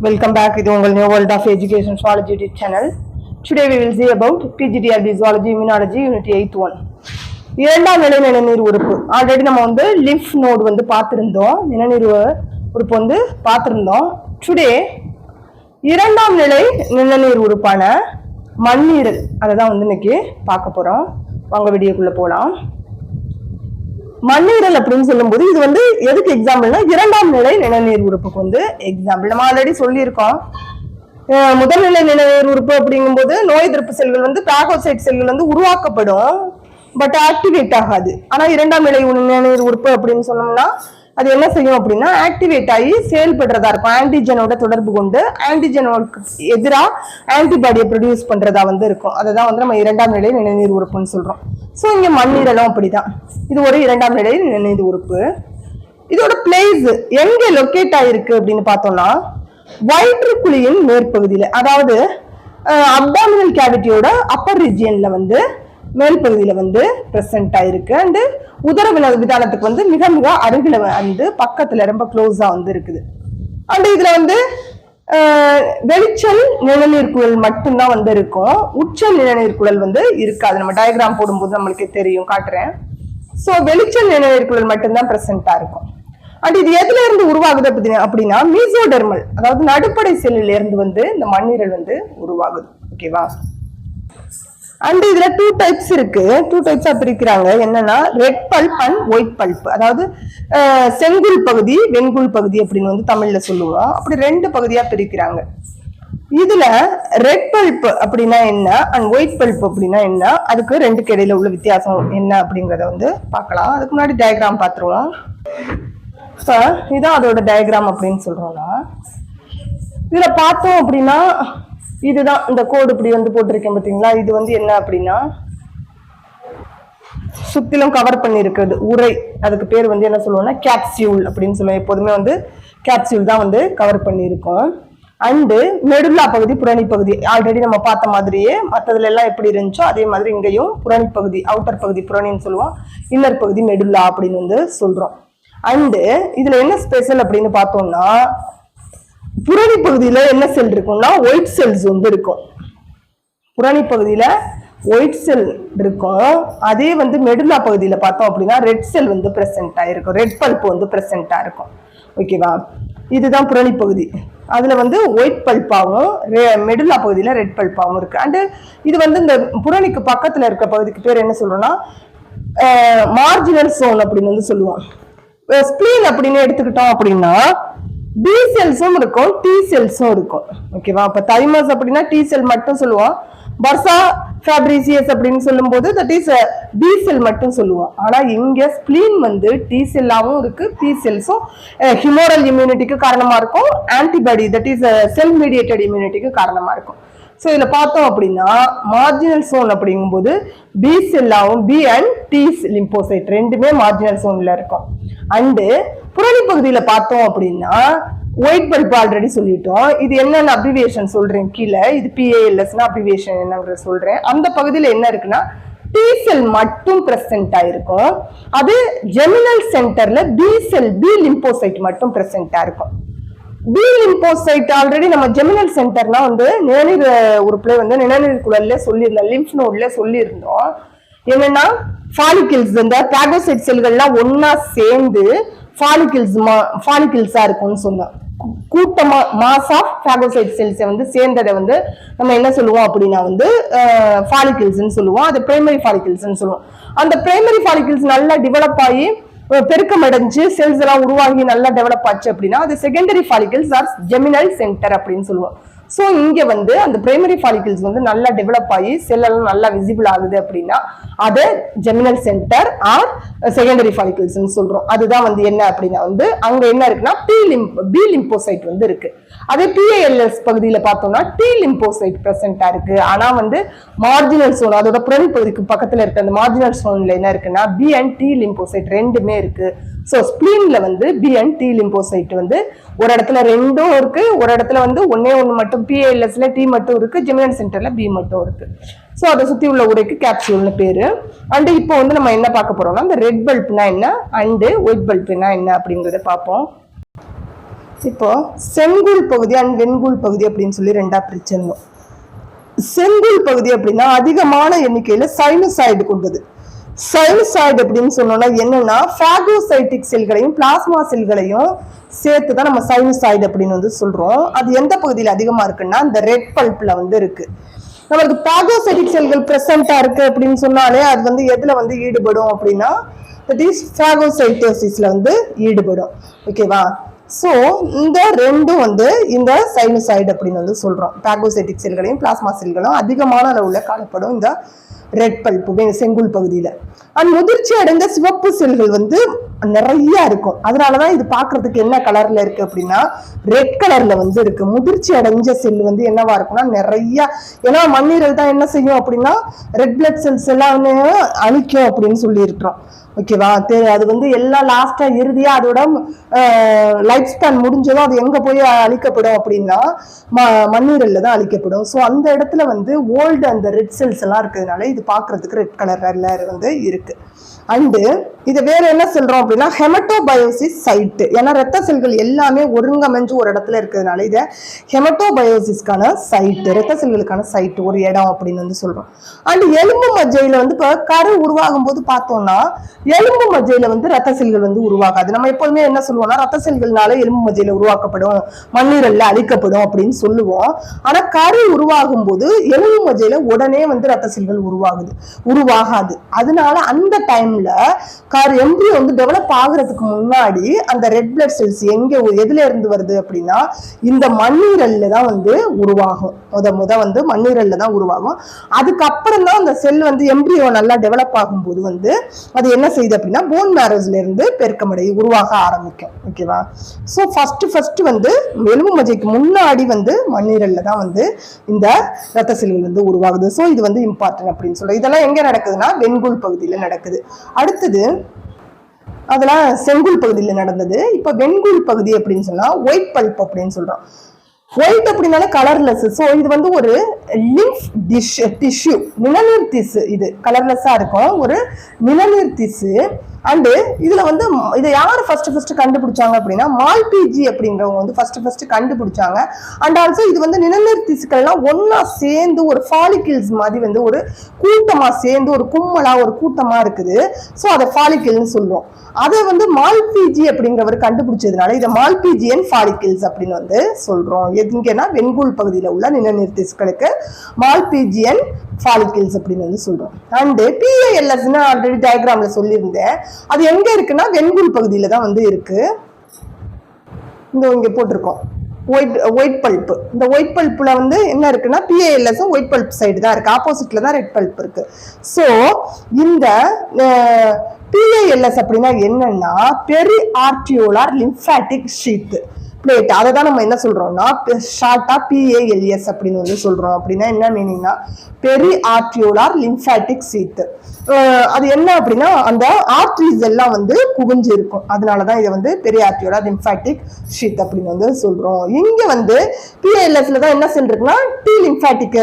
Welcome back to the New World of Education Zoology channel. Today we will see about PGTRB Zoology Immunology Unit 8.1. இரண்டாம் நிலை நிணநீர் உறுப்பு already நம்ம வந்து lymph note வந்து பார்த்திருந்தோம். நிணநீர் உறுப்பு வந்து பார்த்திருந்தோம். டுடே இரண்டாம் நிலை நிணநீர் உறுப்பான மண்ணீரல் அதை தான் வந்து இன்னைக்கு பார்க்க போறோம். வாங்க வீடியோக்குள்ள போலாம். மண்ணீரல் அப்படின்னு சொல்லும்போது இது வந்து எதுக்கு எக்ஸாம்பிள்னா இரண்டாம் நிலை நிணநீர் உறுப்புக்கு வந்து எக்ஸாம்பிள். நம்ம ஆல்ரெடி சொல்லியிருக்கோம். முதல்நிலை நிணநீர் உறுப்பு அப்படிங்கும்போது நோய் எதிர்ப்பு செல்கள் வந்து பாகோசைட் செல்கள் வந்து உருவாக்கப்படும், பட் ஆக்டிவேட் ஆகாது. ஆனா இரண்டாம் நிலை நிணநீர் உறுப்பு அப்படின்னு சொன்னோம்னா அது என்ன செய்யும் அப்படின்னா ஆக்டிவேட் ஆகி செயல்படுறதா இருக்கும். ஆன்டிஜனோட தொடர்பு கொண்டு ஆன்டிஜனோக்கு எதிராக ஆன்டிபாடியை ப்ரொடியூஸ் பண்றதா வந்து இருக்கும். அதுதான் வந்து நம்ம இரண்டாம் நிலை நிணநீர் உறுப்புன்னு சொல்றோம். ஸோ இங்க மண்ணீரலும் அப்படிதான். இது ஒரு இரண்டாம் நிலை நிணநீர் உறுப்பு. இதோட பிளேஸ் எங்க லொக்கேட் ஆயிருக்கு அப்படின்னு பார்த்தோம்னா வயிற்றுக்குழியின் மேற்பகுதியில, அதாவது அப்டாமினல் கேவிட்டியோட அப்பர் ரீஜியன்ல வந்து மேல் பகுதியில வந்து பிரசன்ட் ஆயிருக்கு. அண்ட் உதர விதானத்துக்கு வந்து மிக மிக அருகில வந்து பக்கத்துல ரொம்ப க்ளோஸா வந்து இருக்குது. அண்ட் இதுல வந்து வெளிச்சல் நிணநீர் குழல் மட்டும்தான் வந்து இருக்கும். உச்சல் நிணநீர் குழல் வந்து இருக்காது. நம்ம டயக்ராம் போடும்போது நம்மளுக்கு தெரியும், காட்டுறேன். ஸோ வெளிச்சல் நிணநீர் குழல் மட்டும்தான் பிரசன்டா இருக்கும். அண்ட் இது எதுல இருந்து உருவாகுது அப்படின்னா மீசோடெர்மல், அதாவது நடுப்படை செல்லில இருந்து வந்து இந்த மண்ணீரல் வந்து உருவாகுது. ஓகேவா? அண்ட் இதுல டூ டைப்ஸ் இருக்கு. டூ டைப்ஸா பிரிக்கிறாங்க. என்னன்னா red bulb and white bulb, அதாவது செங்குள் பகுதி வெண்குள் பகுதி அப்படின்னு வந்து தமிழ்ல சொல்லுவோம். அப்படி ரெண்டு பகுதியா பிரிக்கிறாங்க. இதுல ரெட் பல்ப் அப்படின்னா என்ன அண்ட் ஒயிட் பல்ப் அப்படின்னா என்ன, அதுக்கு ரெண்டுக்கு இடையில உள்ள வித்தியாசம் என்ன அப்படிங்கறத வந்து பார்க்கலாம். அதுக்கு முன்னாடி டயக்ராம் பார்த்துருவோம். இப்ப இதான் அதோட டயக்ராம் அப்படின்னு சொல்றோம்னா இதுல பார்த்தோம் அப்படின்னா இதுதான் இந்த கோடு இப்படி வந்து போட்டிருக்கேன் பாத்தீங்களா. இது வந்து என்ன அப்படின்னா சுத்திலும் கவர் பண்ணி இருக்கிறது உரை. அதுக்கு பேர் வந்து என்ன சொல்லுவோம்னா கேப்சியூல் அப்படின்னு சொல்லுவோம். எப்போதுமே வந்து கேப்சியூல் தான் வந்து கவர் பண்ணியிருக்கோம். அண்டு மெடுல்லா பகுதி புரணி பகுதி ஆல்ரெடி நம்ம பார்த்த மாதிரியே மற்றதுல எல்லாம் எப்படி இருந்துச்சோ அதே மாதிரி இங்கேயும் புரணி பகுதி, அவுட்டர் பகுதி புரணின்னு சொல்லுவோம், இன்னர் பகுதி மெடுல்லா அப்படின்னு வந்து சொல்றோம். அண்டு இதுல என்ன ஸ்பெஷல் அப்படின்னு பார்த்தோம்னா புரணி பகுதியில என்ன செல் இருக்கும்னா ஒயிட் செல்ஸ் வந்து இருக்கும். புரணி பகுதியில ஒயிட் செல் இருக்கும். அதே வந்து மெடுல்லா பகுதியில பார்த்தோம் அப்படின்னா ரெட் செல் வந்து பிரசன்ட் ஆயிருக்கும், ரெட் பல்ப் வந்து பிரசன்டா இருக்கும். ஓகேவா? இதுதான் புரணி பகுதி. அதுல வந்து ஒயிட் பல்பாவும் மெடுல்லா பகுதியில ரெட் பல்பாவும் இருக்கு. அண்ட் இது வந்து இந்த புரணிக்கு பக்கத்துல இருக்க பகுதிக்கு பேர் என்ன சொல்றோம்னா மார்ஜினல் சோன் அப்படின்னு வந்து சொல்லுவோம். ஸ்பிளீன் அப்படின்னு எடுத்துக்கிட்டோம் அப்படின்னா பி செல்ஸும் இருக்கும், டி செல்ஸும் இருக்கும். ஓகேவா? அப்ப தைமஸ் அப்படின்னா டி செல் மட்டும் சொல்லுவோம். பர்சா ஃபேப்ரிசியஸ் அப்படின்னு சொல்லும் போது தட் இஸ் பி செல் மட்டும் சொல்லுவோம். ஆனா இங்க ஸ்பிளீன் வந்து டி செல்லாவும் இருக்கு, பி செல்ஸும் ஹியூமரல் இம்யூனிட்டிக்கு காரணமா இருக்கும், antibody that is cell mediated இம்யூனிட்டிக்கு காரணமா இருக்கும். ஸோ இதுல பார்த்தோம் அப்படின்னா மார்ஜினல் சோன் அப்படிங்கும்போது பி செல்லாவும் பி அண்ட் டி லிம்போசைட் ரெண்டுமே மார்ஜினல் சோன்ல இருக்கும். அண்டு புரணி பகுதியில பார்த்தோம் அப்படின்னா ஒயிட் பல்ப் ஆல்ரெடி சொல்லிட்டோம். இது என்னென்ன அப்ரிவியேஷன் சொல்றேன் கீழே. இது PALS அப்ரிவியேஷன் என்னங்கிற சொல்றேன். அந்த பகுதியில என்ன இருக்குன்னா டி செல் மட்டும் பிரசன்ட் ஆயிருக்கும். அது ஜெமினல் சென்டர்ல பி செல் பி லிம்போசைட் மட்டும் பிரசன்டா இருக்கும். பி லிம்போசைட் ஆல்ரெடி நம்ம ஜெமினல் சென்டர்னா வந்து நிணநீர் உறுப்புல வந்து நிணநீர் குழல்ல சொல்லியிருந்தோம், லிம்ஃப் நோட்ல சொல்லியிருந்தோம். என்னன்னா ஃபாலிகிள்ஸ், இந்த பாகோசைட் செல்கள்லாம் ஒன்னா சேர்ந்து ஃபாலிகிள்ஸா இருக்கும்னு சொன்னோம். கூட்டமா மாஸ் ஆஃப் பாகோசைட் செல்ஸ் வந்து சேர்ந்ததை வந்து நம்ம என்ன சொல்லுவோம் அப்படின்னா வந்து ஃபாலிகிள்ஸ்ன்னு சொல்லுவோம். அது பிரைமரி ஃபாலிகிள்ஸ்ன்னு சொல்லுவோம். அந்த பிரைமரி ஃபாலிகிள்ஸ் நல்லா டெவலப் ஆகி பெருக்கம் அடைஞ்சு செல்ஸ் எல்லாம் உருவாகி நல்லா டெவலப் ஆச்சு அப்படின்னா அது secondary follicles or germinal center அப்படின்னு சொல்லுவோம். ஸோ இங்க வந்து அந்த பிரைமரி ஃபாலிகிள்ஸ் வந்து நல்லா டெவலப் ஆகி செல் எல்லாம் நல்லா விசிபிள் ஆகுது அப்படின்னா அது germinal center or secondary follicles சொல்றோம். அதுதான் வந்து என்ன அப்படின்னா வந்து அங்க என்ன இருக்குன்னா பி லிம்போசைட் வந்து இருக்கு. அதே PALS பகுதியில பார்த்தோம்னா டி லிம்போசைட் பிரசன்டா இருக்கு. ஆனா வந்து மார்ஜினல் சோன் அதோட புரணி பகுதிக்கு பக்கத்துல இருக்க அந்த மார்ஜினல் சோன்ல என்ன இருக்குன்னா பி அண்ட் டி லிம்போசைட் ரெண்டுமே இருக்கு. ஸோ ஸ்பிளீன்ல வந்து பி அண்ட் டி லிம்போசைட் வந்து ஒரு இடத்துல ரெண்டும் இருக்கு, ஒரு இடத்துல வந்து ஒன்னே ஒன்று மட்டும் PALSல டி மட்டும் இருக்கு, ஜெமினல் சென்டர்ல பி மட்டும் இருக்கு. ஸோ அதை சுத்தி உள்ள உரைக்கு கேப்சியூல்னு பேரு. அண்ட் இப்போ வந்து நம்ம என்ன பார்க்க போறோம்னா இந்த ரெட் பல்ப்னா என்ன அண்டு ஒயிட் பல்ப்னா என்ன அப்படிங்கறத பார்ப்போம். இப்போ செங்குள் பகுதி அண்ட் வெண்குள் பகுதி அப்படின்னு சொல்லி ரெண்டா பிரிச்சிருந்தோம். செங்குள் பகுதி அப்படின்னா அதிகமான எண்ணிக்கையில சைனசாய்டு கொண்டது. சைனசாய்டு அப்படின்னு சொன்னோம்னா என்னன்னா பாகோசைட்டிக் செல்களையும் பிளாஸ்மா செல்களையும் சேர்த்துதான் நம்ம சைனசாய்டு அப்படின்னு வந்து சொல்றோம். அது எந்த பகுதியில் அதிகமா இருக்குன்னா இந்த ரெட் பல்ப்ல வந்து இருக்கு. நமக்கு பாகோசைட்டிக் செல்கள் பிரசண்டா இருக்கு அப்படின்னு சொன்னாலே அது வந்து எதுல வந்து ஈடுபடும் அப்படின்னா தட் இஸ் பாகோசைட்டோசிஸ்ல வந்து ஈடுபடும். ஓகேவா? ஸோ இந்த ரெண்டும் வந்து இந்த சைனசாய்டு அப்படின்னு வந்து சொல்றோம். பாகோசைட்டிக் செல்களையும் பிளாஸ்மா செல்களும் அதிகமான அளவுல காணப்படும் இந்த ரெட் பல்ப் செங்குள் பகுதியில. அண்ட் முதிர்ச்சி அடைந்த சிவப்பு செல்கள் வந்து நிறைய இருக்கும். அதனாலதான் இது பாக்குறதுக்கு என்ன கலர்ல இருக்கு அப்படின்னா ரெட் கலர்ல வந்து இருக்கு. முதிர்ச்சி அடைஞ்ச செல் வந்து என்னவா இருக்குன்னா நிறைய, ஏன்னா மண்ணீரல் தான் என்ன செய்யும் அப்படின்னா ரெட் பிளட் செல்ஸ் எல்லாமே அழிக்கும் அப்படின்னு சொல்லி இருக்கிறோம். ஓகேவா? அது வந்து எல்லாம் லாஸ்டா இறுதியா அதோட லைஃப் ஸ்பேன் முடிஞ்சதும் அது எங்க போய் அழிக்கப்படும் அப்படின்னா மண்ணீரல்ல தான் அழிக்கப்படும். ஸோ அந்த இடத்துல வந்து ஓல்டு அந்த ரெட் செல்ஸ் எல்லாம் இருக்கிறதுனால இது பாக்குறதுக்கு ரெட் கலர்ல வந்து இருக்கு. அண்டு இதை வேற என்ன சொல்றோம் அப்படின்னா ஹெமட்டோபயோசிஸ் சைட். ஏன்னா ரத்த செல்கள் எல்லாமே ஒருங்கமைஞ்சு ஒரு இடத்துல இருக்கிறதுனால இதை ஹெமட்டோபயோசிஸ்க்கான சைட், ரத்த செல்களுக்கான சைட், ஒரு இடம் அப்படின்னு வந்து சொல்றோம். அண்ட் எலும்பு மஜ்ஜையில வந்து இப்போ கரு உருவாகும் போது பார்த்தோம்னா எலும்பு மஜ்ஜையில வந்து ரத்த செல்கள் வந்து உருவாகாது. நம்ம எப்போதுமே என்ன சொல்லுவோம்னா ரத்த செல்கள்னால எலும்பு மஜ்ஜையில உருவாக்கப்படும், மண்ணீரல்ல அழிக்கப்படும் அப்படின்னு சொல்லுவோம். ஆனா கரு உருவாகும் போது எலும்பு மஜ்ஜையில உடனே வந்து ரத்த செல்கள் உருவாகாது. அதனால அந்த டைம்ல எம்பிரியோ வந்து டெவலப் ஆகுறதுக்கு முன்னாடி அந்த ரெட் பிளட் செல்ஸ் எதுல இருந்து வருது அப்படின்னா இந்த மண்ணீரல்ல தான் வந்து உருவாகும். முத வந்து மண்ணீரல்ல தான் உருவாகும். அதுக்கப்புறம் தான் அந்த செல் வந்து எம்பிரியோ நல்லா டெவலப் ஆகும்போது வந்து அது என்ன செய்யுது அப்படின்னா போன் மேரோஸ்ல இருந்து பெருக்கமடை உருவாக ஆரம்பிக்கும். ஓகேவா? ஸோ ஃபர்ஸ்ட் வந்து எலும்பு மஜ்ஜைக்கு முன்னாடி வந்து மண்ணீரல்ல தான் வந்து இந்த ரத்த செல்கள் வந்து உருவாகுது. ஸோ இது வந்து இம்பார்ட்டன்ட் அப்படின்னு சொல்றோம். இதெல்லாம் எங்க நடக்குதுன்னா வெண்குள் பகுதியில நடக்குது. அடுத்தது அதெல்லாம் செங்குள் பகுதியில் நடந்தது. இப்ப வெண்குள் பகுதி அப்படின்னு சொன்னா ஒயிட் பல்ப் அப்படின்னு சொல்றோம். ஒயிட் அப்படின்னாலே கலர்லெஸ். ஸோ இது வந்து ஒரு லிம்ஃப் டிஷ்யூ, நிணநீர் திசு. இது கலர்லெஸ்ஸா இருக்கும், ஒரு நிணநீர் திசு. அண்டு இதுல வந்து இதை யாரு ஃபர்ஸ்ட் கண்டுபிடிச்சாங்க அப்படின்னா மால்பிஜி அப்படிங்கிறவங்க வந்து ஃபர்ஸ்ட் கண்டுபிடிச்சாங்க. அண்ட் ஆல்சோ இது வந்து நிணநீர் திசுக்கள் எல்லாம் ஒன்னா சேர்ந்து ஒரு ஃபாலிகிள்ஸ் மாதிரி வந்து ஒரு கூட்டமா சேர்ந்து ஒரு கும்மலா ஒரு கூட்டமா இருக்குது. ஸோ அதை ஃபாலிகிள்னு சொல்லுவோம். அதை வந்து மால்பிஜி அப்படிங்கிறவர் கண்டுபிடிச்சதுனால இதை மால்பிஜியன் ஃபாலிகிள்ஸ் அப்படின்னு வந்து சொல்றோம். எங்கன்னா வெண்குள் பகுதியில் உள்ள நிணநீர் திசுக்களுக்கு மால்பிஜியன் ஃபாலிகிள்ஸ் அப்படின்னு வந்து சொல்றோம். அண்ட் PALS ஆல்ரெடி டயக்ராம்ல சொல்லியிருந்தேன். அது எங்க இருக்குன்னா வெண்குள் பகுதியில தான் வந்து இருக்கு. இங்க போட்டிருக்கோம் ஒயிட் பல்ப். இந்த ஒயிட் பல்ப்ல வந்து என்ன இருக்குன்னா PALS ஒயிட் பல்ப் சைடு தான் இருக்கு, ஆப்போசிட்ல தான் ரெட் பல்ப் இருக்கு. ஸோ இந்த PALS அப்படின்னா என்னன்னா பெரி ஆர்டியோலார் லிம்ஃபாட்டிக் ஷீத் பிளேட். அதை தான் நம்ம என்ன சொல்றோம்னா ஷார்ட்டா PALS அப்படின்னு வந்து சொல்றோம். அப்படின்னா என்ன மீனிங்னா பெரி ஆர்டியோலார் லிம்ஃபாட்டிக் ஷீத். அது என்ன அப்படின்னா அந்த ஆர்ட்ரிஸ் எல்லாம் வந்து குவிஞ்சு இருக்கும். அதனாலதான் இதை வந்து பெரி ஆர்டியோலார் லிம்ஃபாட்டிக் ஷீத் அப்படின்னு வந்து சொல்றோம். இங்க வந்து PALSல தான் என்ன செல் இருக்குன்னா T லிம்ஃபாட்டிக்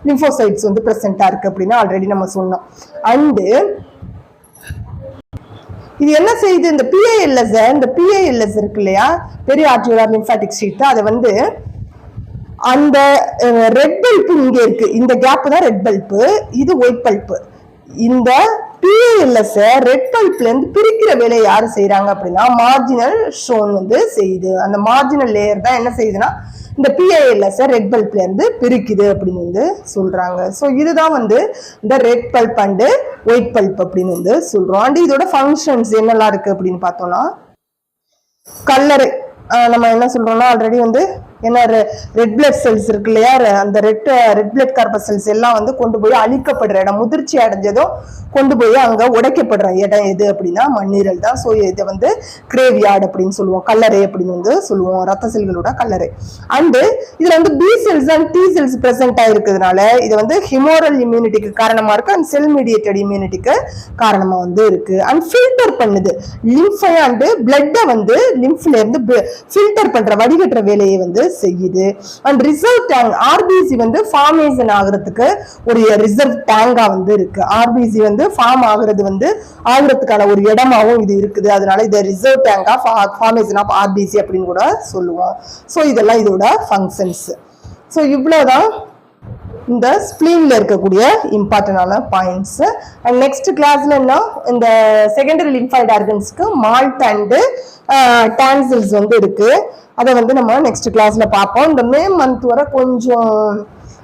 லிம்போசைட்ஸ் வந்து பிரசண்டா இருக்கு அப்படின்னு ஆல்ரெடி நம்ம சொன்னோம். அண்டு இது என்ன செய்யுது, இந்த PALS இருக்கு இல்லையா பெரிய ஆர்டியோலார் லிம்ஃபாட்டிக் ஷீட், அதை வந்து அந்த ரெட் பல்ப் இங்க இருக்கு, இந்த கேப் தான் ரெட் பல்ப், இது ஒயிட் பல்ப். இந்த PALS ரெட் பல்ப்ல இருந்து பிரிக்கிற வேலையை யாரு செய்யறாங்க அப்படின்னா மார்ஜினல் ஷோன் வந்து செய்யுது. அந்த மார்ஜினல் லேயர் தான் என்ன செய்யுதுன்னா இந்த PALS ரெட் பல்ப்ல இருந்து பிரிக்குது அப்படின்னு வந்து சொல்றாங்க. ஸோ இதுதான் வந்து இந்த red bulb and white bulb அப்படின்னு வந்து சொல்றோம். அண்ட் இதோட ஃபங்க்ஷன்ஸ் என்னெல்லாம் இருக்கு அப்படின்னு பார்த்தோம்னா கல்லறை. நம்ம என்ன சொல்றோம்னா ஆல்ரெடி வந்து ஏன்னா ரெட் பிளட் செல்ஸ் இருக்கு இல்லையா, அந்த ரெட் பிளட் கார்பசெல்ஸ் எல்லாம் வந்து கொண்டு போய் அழிக்கப்படுற இடம், முதிர்ச்சி அடைஞ்சதும் கொண்டு போய் அங்க உடைக்கப்படுற இடம் எது அப்படின்னா மண்ணீரல் தான். ஸோ இதை வந்து கிரேவியார்டு அப்படின்னு சொல்லுவோம், கல்லறை அப்படின்னு வந்து சொல்லுவோம், ரத்த செல்களோட கல்லறை. அண்டு இதுல வந்து B cells and T cells present ஆயிருக்கிறதுனால இது வந்து ஹிமோரல் இம்யூனிட்டிக்கு காரணமா இருக்கு அண்ட் செல் மீடியேட்டட் இம்யூனிட்டிக்கு காரணமா வந்து இருக்கு. அண்ட் ஃபில்டர் பண்ணுது லிம்ஃபை அண்டு பிளட்டை வந்து லிம்ஃப்ல இருந்து ஃபில்டர் பண்ற வடிகட்டுற வேலையை வந்து செய்யுது. அண்ட் ரிசர்வ் டேங்க் ஆர்பிசி வந்து ஃபார்மேஷன் ஆகுறதுக்கு ஒரு ரிசர்வ் டேங்கா வந்து இருக்கு. ஆர்பிசி வந்து ஃபார்ம் ஆகுறது வந்து ஆகுறதுக்கான ஒரு இடமாவும் இது இருக்குது. அதனால இதை ரிசர்வ் டேங்கா ஃபார்மேஷன் ஆஃப் ஆர்பிசி அப்படின்னு கூட சொல்லுவோம். ஸோ இதெல்லாம் இதோட ஃபங்க்ஷன்ஸ். ஸோ இவ்வளோதான் இந்த ஸ்பிளீன்ல இருக்கக்கூடிய இம்பார்ட்டன்டான பாயிண்ட்ஸ். அண்ட் நெக்ஸ்ட் கிளாஸ்ல என்ன, இந்த செகண்டரி லிம்ஃபாய்டு ஆர்கன்ஸ்க்கு மால்ட் அண்ட் டான்சில்ஸ் வந்து இருக்கு. அதை வந்து நம்ம நெக்ஸ்ட் கிளாஸ்ல பார்ப்போம். இந்த மே மந்த் வரை கொஞ்சம்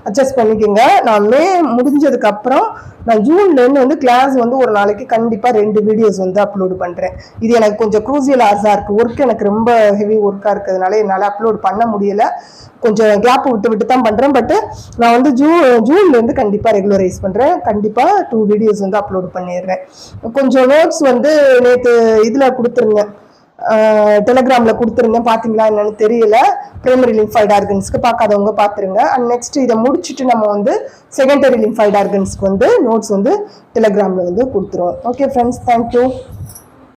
அட்ஜஸ்ட் பண்ணிக்கோங்க. நான் மே முடிஞ்சதுக்கு அப்புறம் நான் ஜூன்லேருந்து வந்து கிளாஸ் வந்து ஒரு நாளைக்கு கண்டிப்பாக 2 வீடியோஸ் வந்து அப்லோடு பண்ணுறேன். இது எனக்கு கொஞ்சம் க்ரூசியல் ஆர்ஸாக இருக்குது. ஒர்க் எனக்கு ரொம்ப ஹெவி ஒர்க்காக இருக்கிறதுனால என்னால் அப்லோட் பண்ண முடியலை. கொஞ்சம் கேப் விட்டு விட்டு தான் பண்ணுறேன். பட்டு நான் வந்து ஜூன்லேருந்து கண்டிப்பாக ரெகுலரைஸ் பண்ணுறேன். கண்டிப்பாக 2 வீடியோஸ் வந்து அப்லோட் பண்ணிடுறேன். கொஞ்சம் நோட்ஸ் வந்து நேற்று இதில் கொடுத்துருங்க, டெலிகிராம்ல கொடுத்துருந்தேன். பார்த்தீங்களா என்னன்னு தெரியல. பிரைமரி லிம்ஃபாய்டு ஆர்கன்ஸ்க்கு பார்க்காதவங்க பார்த்துருங்க. அண்ட் நெக்ஸ்ட் இதை முடிச்சுட்டு நம்ம வந்து செகண்டரி லிம்ஃபாய்டு ஆர்கன்ஸ்க்கு வந்து நோட்ஸ் வந்து டெலிகிராம்ல வந்து கொடுத்துருவோம். Okay friends, thank you.